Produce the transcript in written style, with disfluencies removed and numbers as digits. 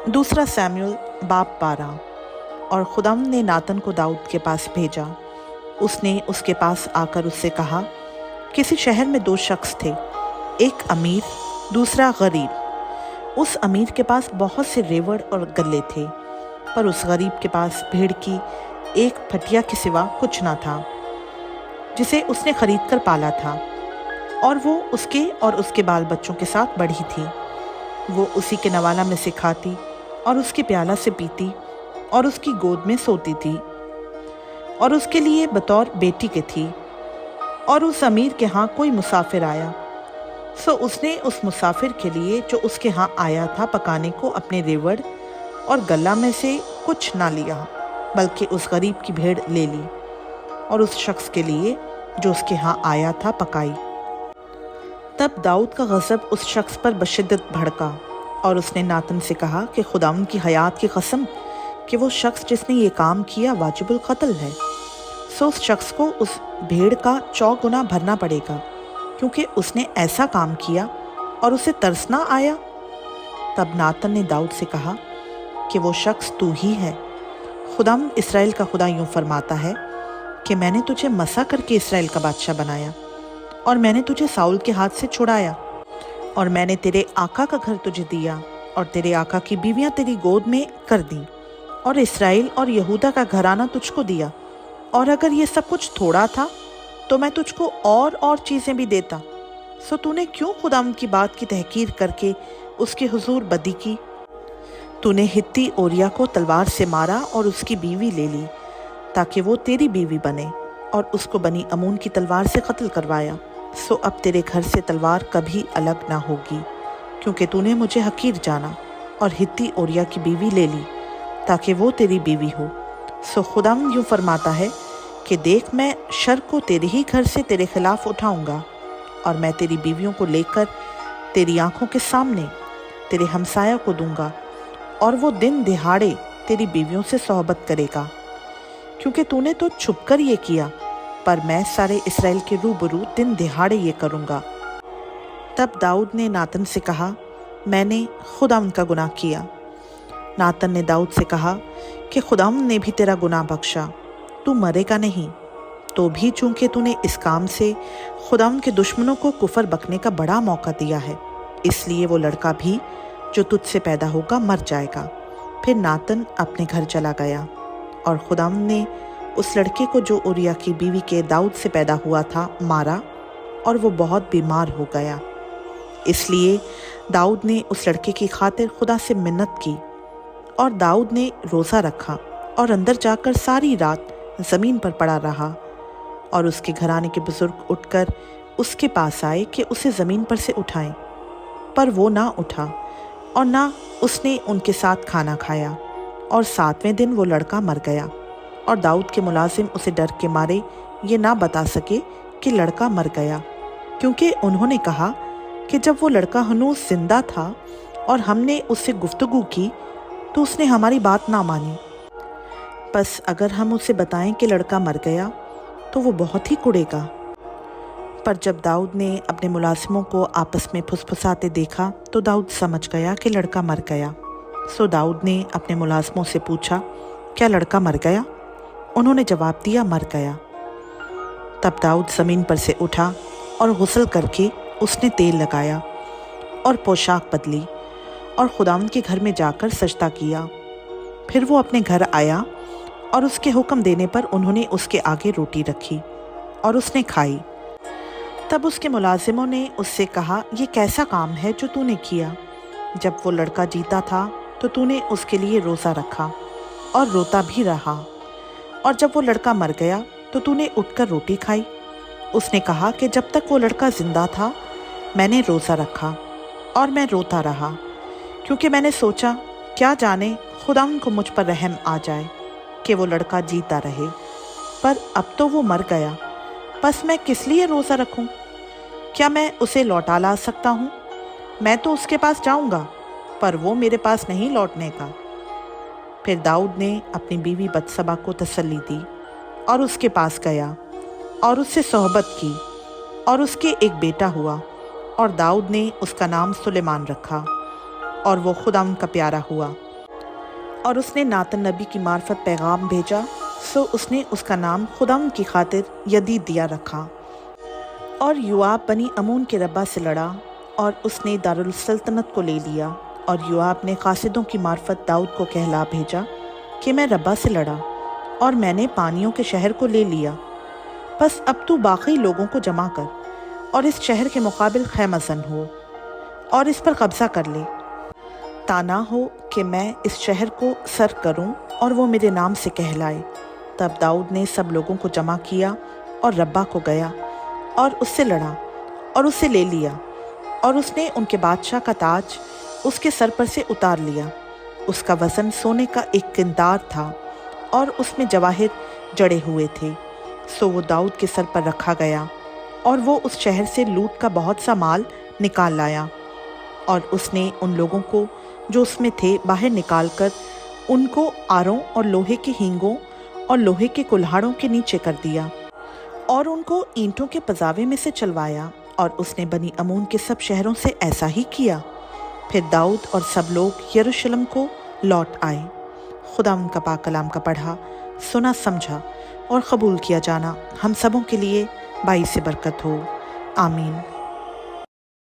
दूसरा सैमुअल बाब 12। और खुदावंद ने नातन को दाऊद के पास भेजा। उसने उसके पास आकर उससे कहा, किसी शहर में दो शख्स थे, एक अमीर दूसरा गरीब। उस अमीर के पास बहुत से रेवड़ और गल्ले थे, पर उस गरीब के पास भेड़ की एक फटिया के सिवा कुछ ना था, जिसे उसने खरीद कर पाला था, और वो उसके और उसके बाल बच्चों के साथ बढ़ी थी। वो उसी के नवाला में से खाती और उसके प्याला से पीती और उसकी गोद में सोती थी, और उसके लिए बतौर बेटी के थी। और उस अमीर के यहाँ कोई मुसाफिर आया, सो उसने उस मुसाफिर के लिए जो उसके यहाँ आया था पकाने को अपने रेवड़ और गल्ला में से कुछ ना लिया, बल्कि उस गरीब की भेड़ ले ली और उस शख्स के लिए जो उसके यहाँ आया था पकाई। तब दाऊद का गज़ब उस शख्स पर बशिद्दत भड़का, और उसने नातन से कहा कि खुदावंद की हयात की कसम कि वो शख्स जिसने ये काम किया वाजिबुल कत्ल है, सो उस शख्स को उस भेड़ का 100 गुना भरना पड़ेगा, क्योंकि उसने ऐसा काम किया और उसे तरस ना आया। तब नातन ने दाऊद से कहा कि वो शख्स तू ही है। खुदावंद इस्राएल का खुदा यूं फरमाता है कि मैंने तुझे मसा करके इस्राएल का बादशाह बनाया, और मैंने तुझे साउल के हाथ से छुड़ाया, और मैंने तेरे आका का घर तुझे दिया, और तेरे आका की बीवियां तेरी गोद में कर दी, और इस्राएल और यहूदा का घराना तुझको दिया। और अगर ये सब कुछ थोड़ा था तो मैं तुझको और चीज़ें भी देता। सो तूने क्यों खुदावंद की बात की तहकीर करके उसके हुजूर बदी की? तूने हित्ती ओरिया को तलवार से मारा और उसकी बीवी ले ली, ताकि वो तेरी बीवी बने, और उसको बनी अमून की तलवार से कत्ल करवाया। सो अब तेरे घर से तलवार कभी अलग ना होगी, क्योंकि तूने मुझे हकीर जाना और हित्ती ओरिया की बीवी ले ली, ताकि वो तेरी बीवी हो। सो खुदावंद यूं फरमाता है कि देख, मैं शर को तेरे ही घर से तेरे खिलाफ उठाऊंगा, और मैं तेरी बीवियों को लेकर तेरी आंखों के सामने तेरे हमसाया को दूंगा, और वो दिन दिहाड़े तेरी बीवियों से सोहबत करेगा, क्योंकि तूने तो छुपकर ये किया, पर मैं सारे इस्राएल के रूबरू दिन दिहाड़े ये करूंगा। तब दाऊद ने नातन से कहा, मैंने खुदावंद का गुनाह किया। नातन ने दाऊद से कहा कि खुदावंद ने भी तेरा गुनाह बख्शा, तू मरेगा नहीं। तो भी चूंकि तूने इस काम से खुदावंद के दुश्मनों को कुफर बकने का बड़ा मौका दिया है, इसलिए वो लड़का भी जो तुझसे पैदा होगा मर जाएगा। फिर नातन अपने घर चला गया, और खुदावंद ने उस लड़के को जो उरिया की बीवी के दाऊद से पैदा हुआ था मारा, और वो बहुत बीमार हो गया। इसलिए दाऊद ने उस लड़के की खातिर खुदा से मिन्नत की, और दाऊद ने रोज़ा रखा और अंदर जाकर सारी रात ज़मीन पर पड़ा रहा। और उसके घराने के बुजुर्ग उठकर उसके पास आए कि उसे ज़मीन पर से उठाएं, पर वो ना उठा, और ना उसने उनके साथ खाना खाया। और 7वें दिन वो लड़का मर गया, और दाऊद के मुलाजिम उसे डर के मारे ये ना बता सके कि लड़का मर गया, क्योंकि उन्होंने कहा कि जब वो लड़का हनूस जिंदा था और हमने उससे गुफ्तगू की तो उसने हमारी बात ना मानी। बस अगर हम उसे बताएं कि लड़का मर गया तो वो बहुत ही कुड़ेगा। पर जब दाऊद ने अपने मुलाजिमों को आपस में फुसफुसाते देखा तो दाऊद समझ गया कि लड़का मर गया। सो दाऊद ने अपने मुलाजिमों से पूछा, क्या लड़का मर गया? उन्होंने जवाब दिया, मर गया। तब दाऊद ज़मीन पर से उठा और गुस्ल करके उसने तेल लगाया और पोशाक बदली और खुदावंद के घर में जाकर सजदा किया। फिर वो अपने घर आया, और उसके हुक्म देने पर उन्होंने उसके आगे रोटी रखी और उसने खाई। तब उसके मुलाजिमों ने उससे कहा, ये कैसा काम है जो तूने किया? जब वो लड़का जीता था तो तूने उसके लिए रोज़ा रखा और रोता भी रहा, और जब वो लड़का मर गया तो तूने उठकर रोटी खाई। उसने कहा कि जब तक वो लड़का जिंदा था मैंने रोज़ा रखा और मैं रोता रहा, क्योंकि मैंने सोचा क्या जाने खुदावंद को मुझ पर रहम आ जाए कि वो लड़का जीता रहे। पर अब तो वो मर गया, बस मैं किस लिए रोज़ा रखूं? क्या मैं उसे लौटा ला सकता हूं? मैं तो उसके पास जाऊंगा, पर वो मेरे पास नहीं लौटने का। फिर दाऊद ने अपनी बीवी बत्सबा को तसल्ली दी और उसके पास गया और उससे सोहबत की, और उसके एक बेटा हुआ, और दाऊद ने उसका नाम सुलेमान रखा, और वो खुदावंद का प्यारा हुआ। और उसने नातन नबी की मार्फत पैगाम भेजा, सो उसने उसका नाम खुदावंद की खातिर यदीद दिया रखा। और युआब बनी अमून के रब्बा से लड़ा और उसने दारुल सल्तनत को ले लिया। और युआब ने कासिदों की मार्फत दाऊद को कहला भेजा कि मैं रब्बा से लड़ा और मैंने पानियों के शहर को ले लिया, बस अब तू बाकी लोगों को जमा कर और इस शहर के मुकाबिल खैमज़न हो और इस पर कब्ज़ा कर ले, ताना हो कि मैं इस शहर को सर करूं और वो मेरे नाम से कहलाए। तब दाऊद ने सब लोगों को जमा किया और रब्बा को गया और उससे लड़ा और उसे ले लिया। और उसने उनके बादशाह का ताज उसके सर पर से उतार लिया। उसका वज़न सोने का एक किंतार था और उसमें जवाहिर जड़े हुए थे। सो वो दाऊद के सर पर रखा गया और वो उस शहर से लूट का बहुत सा माल निकाल लाया। और उसने उन लोगों को जो उसमें थे बाहर निकाल कर उनको आरों और लोहे के हींगों और लोहे के कुल्हाड़ों के नीचे कर दिया और उनको ईंटों के पजावे में से चलवाया। और उसने बनी अमून के सब शहरों से ऐसा ही किया। फिर दाऊद और सब लोग यरूशलेम को लौट आए। खुदावंद का पाक कलाम का पढ़ा, सुना, समझा और कबूल किया जाना हम सबों के लिए बाइस बरकत हो। आमीन।